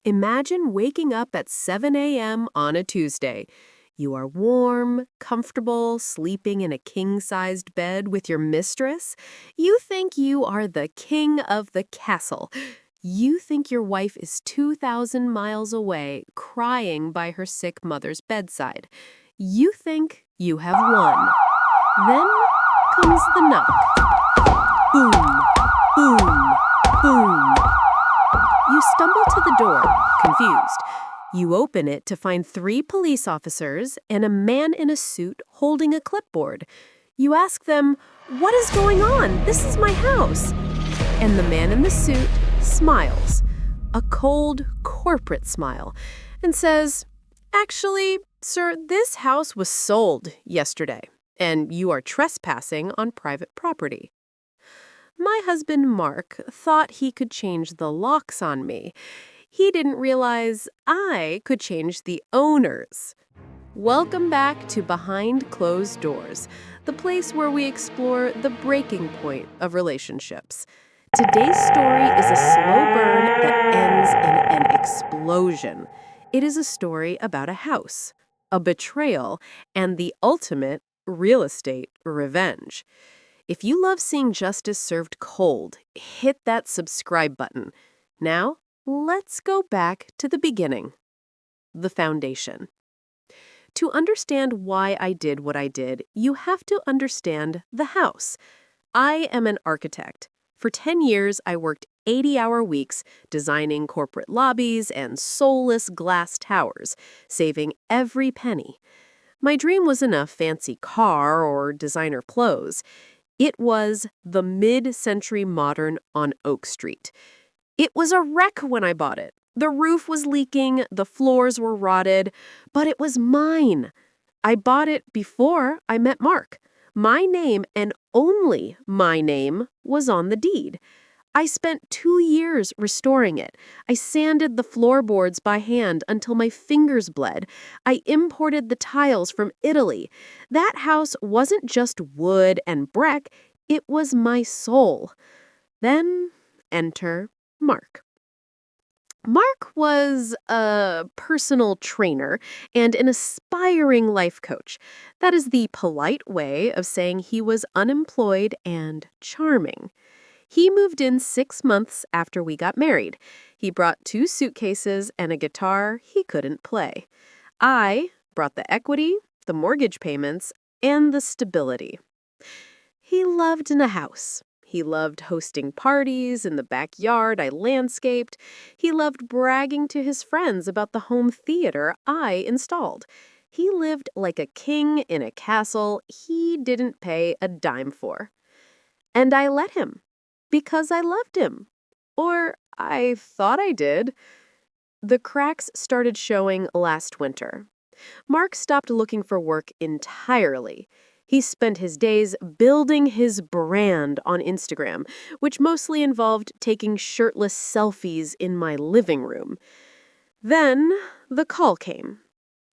Imagine waking up at 7 a.m. on a Tuesday. You are warm, comfortable, sleeping in a king-sized bed with your mistress. You think you are the king of the castle. You think your wife is 2,000 miles away, crying by her sick mother's bedside. You think you have won. Then comes the knock. Boom, boom, boom. You stumble to the door, confused. You open it to find 3 police officers and a man in a suit holding a clipboard. You ask them, "What is going on? This is my house." And the man in the suit smiles, a cold corporate smile, and says, "Actually, sir, this house was sold yesterday, and you are trespassing on private property." My husband, Mark, thought he could change the locks on me. He didn't realize I could change the owners. Welcome back to Behind Closed Doors, the place where we explore the breaking point of relationships. Today's story is a slow burn that ends in an explosion. It is a story about a house, a betrayal, and the ultimate real estate revenge. If you love seeing justice served cold, hit that subscribe button. Now, let's go back to the beginning. The foundation. To understand why I did what I did, you have to understand the house. I am an architect. For 10 years, I worked 80-hour weeks designing corporate lobbies and soulless glass towers, saving every penny. My dream wasn't a fancy car or designer clothes. It was the mid-century modern on Oak Street. It was a wreck when I bought it. The roof was leaking, the floors were rotted, but it was mine. I bought it before I met Mark. My name, and only my name, was on the deed. I spent 2 years restoring it. I sanded the floorboards by hand until my fingers bled. I imported the tiles from Italy. That house wasn't just wood and brick, it was my soul. Then enter Mark. Mark was a personal trainer and an aspiring life coach. That is the polite way of saying he was unemployed and charming. He moved in 6 months after we got married. He brought 2 suitcases and a guitar he couldn't play. I brought the equity, the mortgage payments, and the stability. He loved in a house. He loved hosting parties in the backyard I landscaped. He loved bragging to his friends about the home theater I installed. He lived like a king in a castle he didn't pay a dime for. And I let him. Because I loved him. Or I thought I did. The cracks started showing last winter. Mark stopped looking for work entirely. He spent his days building his brand on Instagram, which mostly involved taking shirtless selfies in my living room. Then the call came.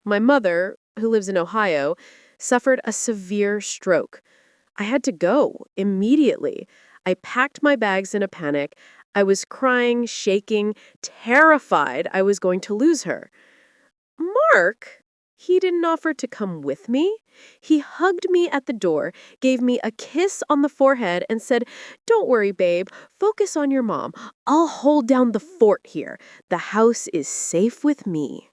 My mother, who lives in Ohio, suffered a severe stroke. I had to go immediately. I packed my bags in a panic. I was crying, shaking, terrified I was going to lose her. Mark, he didn't offer to come with me. He hugged me at the door, gave me a kiss on the forehead, and said, "Don't worry, babe. Focus on your mom. I'll hold down the fort here. The house is safe with me."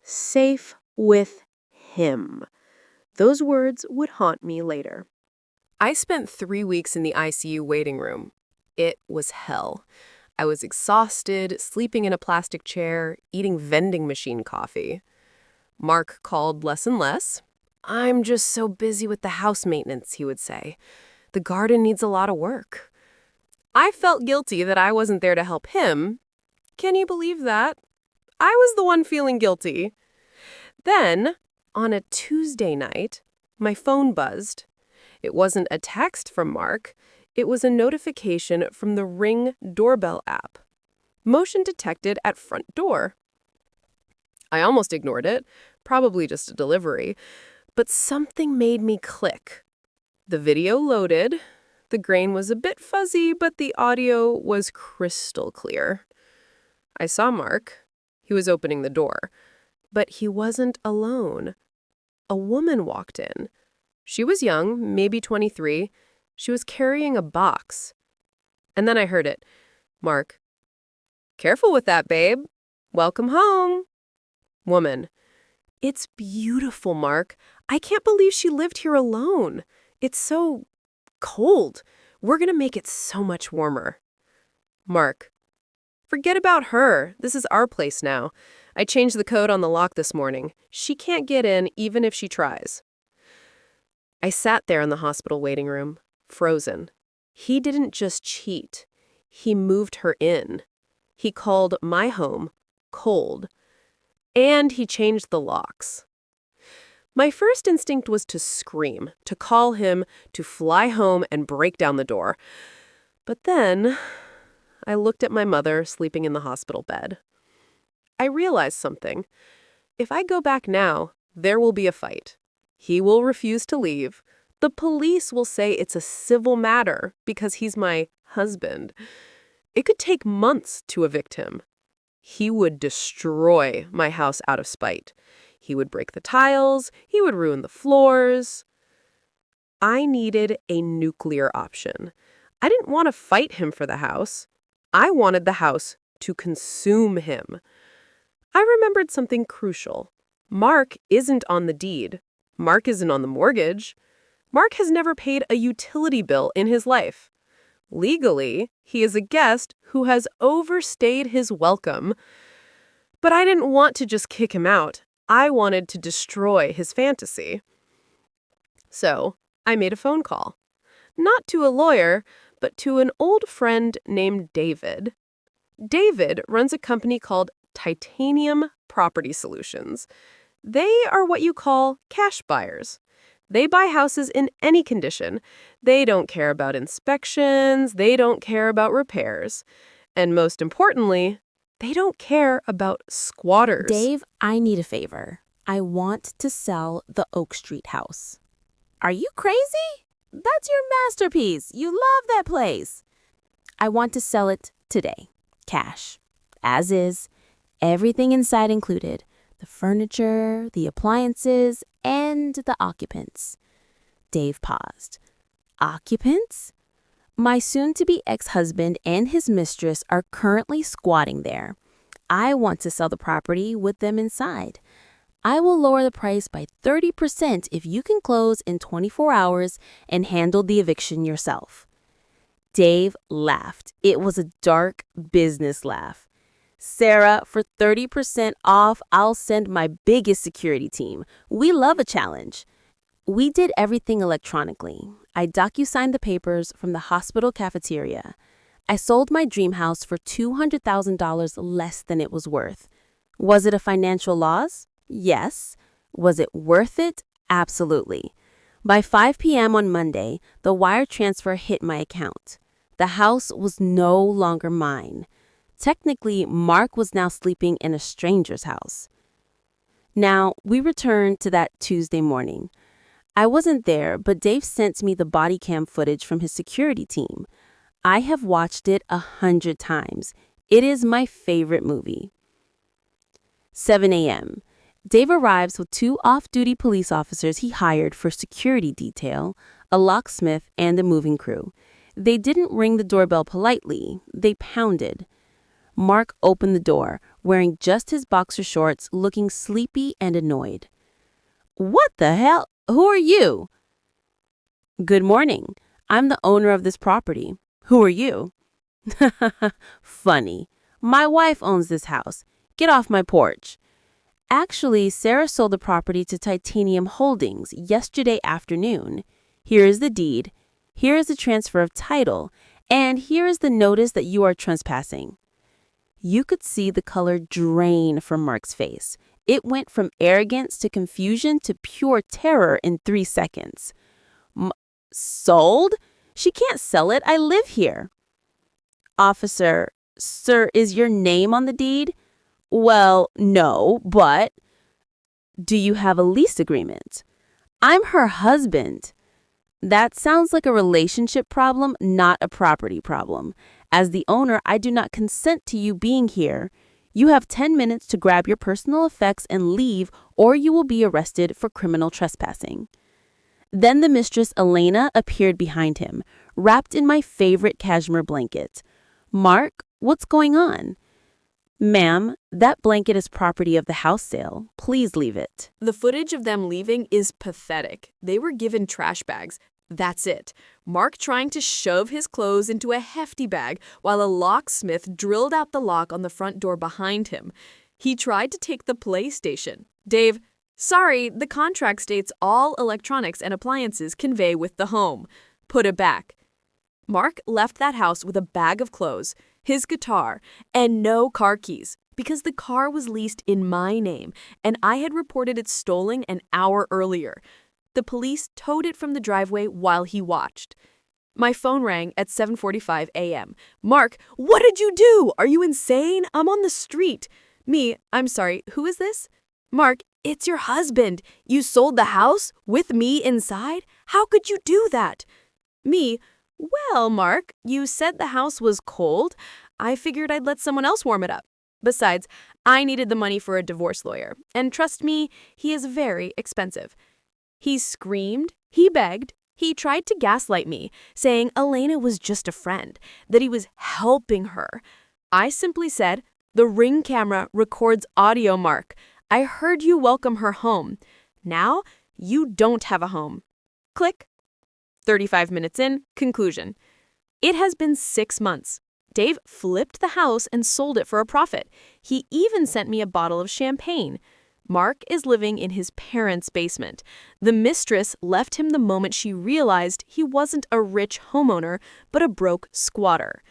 Safe with him. Those words would haunt me later. I spent 3 weeks in the ICU waiting room. It was hell. I was exhausted, sleeping in a plastic chair, eating vending machine coffee. Mark called less and less. "I'm just so busy with the house maintenance," he would say. "The garden needs a lot of work." I felt guilty that I wasn't there to help him. Can you believe that? I was the one feeling guilty. Then, on a Tuesday night, my phone buzzed. It wasn't a text from Mark. It was a notification from the Ring doorbell app. Motion detected at front door. I almost ignored it, probably just a delivery, but something made me click. The video loaded. The grain was a bit fuzzy, but the audio was crystal clear. I saw Mark, He was opening the door. But he wasn't alone. A woman walked in. She was young, maybe 23. She was carrying a box. And then I heard it. Mark, careful with that, babe. Welcome home. Woman, it's beautiful, Mark. I can't believe she lived here alone. It's so cold. We're going to make it so much warmer. Mark, forget about her. This is our place now. I changed the code on the lock this morning. She can't get in even if she tries. I sat there in the hospital waiting room, frozen. He didn't just cheat. He moved her in. He called my home cold. And he changed the locks. My first instinct was to scream, to call him, to fly home and break down the door. But then I looked at my mother sleeping in the hospital bed. I realized something. If I go back now, there will be a fight. He will refuse to leave. The police will say it's a civil matter because he's my husband. It could take months to evict him. He would destroy my house out of spite. He would break the tiles. He would ruin the floors. I needed a nuclear option. I didn't want to fight him for the house. I wanted the house to consume him. I remembered something crucial. Mark isn't on the deed. Mark isn't on the mortgage. Mark has never paid a utility bill in his life. Legally, he is a guest who has overstayed his welcome. But I didn't want to just kick him out. I wanted to destroy his fantasy. So I made a phone call. Not to a lawyer, but to an old friend named David. David runs a company called Titanium Property Solutions. They are what you call cash buyers. They buy houses in any condition. They don't care about inspections. They don't care about repairs. And most importantly, they don't care about squatters. Dave, I need a favor. I want to sell the Oak Street house. Are you crazy? That's your masterpiece. You love that place. I want to sell it today. Cash. As is. Everything inside included. The furniture, the appliances, and the occupants. Dave paused. Occupants? My soon-to-be ex-husband and his mistress are currently squatting there. I want to sell the property with them inside. I will lower the price by 30% if you can close in 24 hours and handle the eviction yourself. Dave laughed. It was a dark business laugh. Sarah, for 30% off, I'll send my biggest security team. We love a challenge. We did everything electronically. I docu-signed the papers from the hospital cafeteria. I sold my dream house for $200,000 less than it was worth. Was it a financial loss? Yes. Was it worth it? Absolutely. By 5 p.m. on Monday, the wire transfer hit my account. The house was no longer mine. Technically, Mark was now sleeping in a stranger's house. Now, we return to that Tuesday morning. I wasn't there, but Dave sent me the body cam footage from his security team. I have watched it 100 times. It is my favorite movie. 7 a.m. Dave arrives with 2 off-duty police officers he hired for security detail, a locksmith, and a moving crew. They didn't ring the doorbell politely. They pounded. Mark opened the door, wearing just his boxer shorts, looking sleepy and annoyed. What the hell? Who are you? Good morning. I'm the owner of this property. Who are you? Funny. My wife owns this house. Get off my porch. Actually, Sarah sold the property to Titanium Holdings yesterday afternoon. Here is the deed. Here is the transfer of title. And here is the notice that you are trespassing. You could see the color drain from Mark's face. It went from arrogance to confusion to pure terror in 3 seconds. Sold? She can't sell it. I live here. Officer, sir, is your name on the deed? Well, no, but... Do you have a lease agreement? I'm her husband. That sounds like a relationship problem, not a property problem. As the owner, I do not consent to you being here. You have 10 minutes to grab your personal effects and leave, or you will be arrested for criminal trespassing. Then the mistress, Elena, appeared behind him, wrapped in my favorite cashmere blanket. Mark, what's going on? Ma'am, that blanket is property of the house sale. Please leave it. The footage of them leaving is pathetic. They were given trash bags. That's it. Mark trying to shove his clothes into a hefty bag while a locksmith drilled out the lock on the front door behind him. He tried to take the PlayStation. Dave, sorry, the contract states all electronics and appliances convey with the home. Put it back. Mark left that house with a bag of clothes, his guitar, and no car keys because the car was leased in my name and I had reported it stolen an hour earlier. The police towed it from the driveway while he watched. My phone rang at 7:45 a.m. Mark, what did you do? Are you insane? I'm on the street. Me, I'm sorry, who is this? Mark, it's your husband. You sold the house with me inside? How could you do that? Me, well, Mark, you said the house was cold. I figured I'd let someone else warm it up. Besides, I needed the money for a divorce lawyer, and trust me, he is very expensive. He screamed, he begged, he tried to gaslight me, saying Elena was just a friend, that he was helping her. I simply said, the Ring camera records audio, Mark. I heard you welcome her home. Now, you don't have a home. Click. 35 minutes in, conclusion. It has been 6 months. Dave flipped the house and sold it for a profit. He even sent me a bottle of champagne. Mark is living in his parents' basement. The mistress left him the moment she realized he wasn't a rich homeowner, but a broke squatter.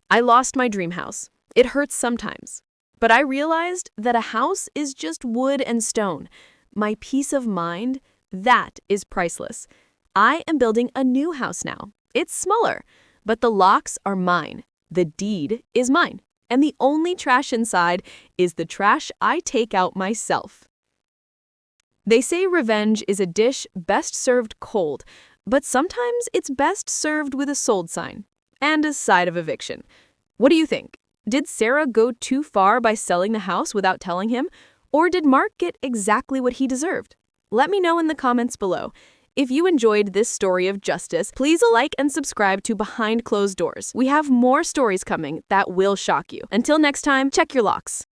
I lost my dream house. It hurts sometimes. But I realized that a house is just wood and stone. My peace of mind, that is priceless. I am building a new house now. It's smaller, but the locks are mine. The deed is mine. And the only trash inside is the trash I take out myself. They say revenge is a dish best served cold, but sometimes it's best served with a sold sign and a side of eviction. What do you think? Did Sarah go too far by selling the house without telling him, or did Mark get exactly what he deserved? Let me know in the comments below. If you enjoyed this story of justice, please like and subscribe to Behind Closed Doors. We have more stories coming that will shock you. Until next time, check your locks.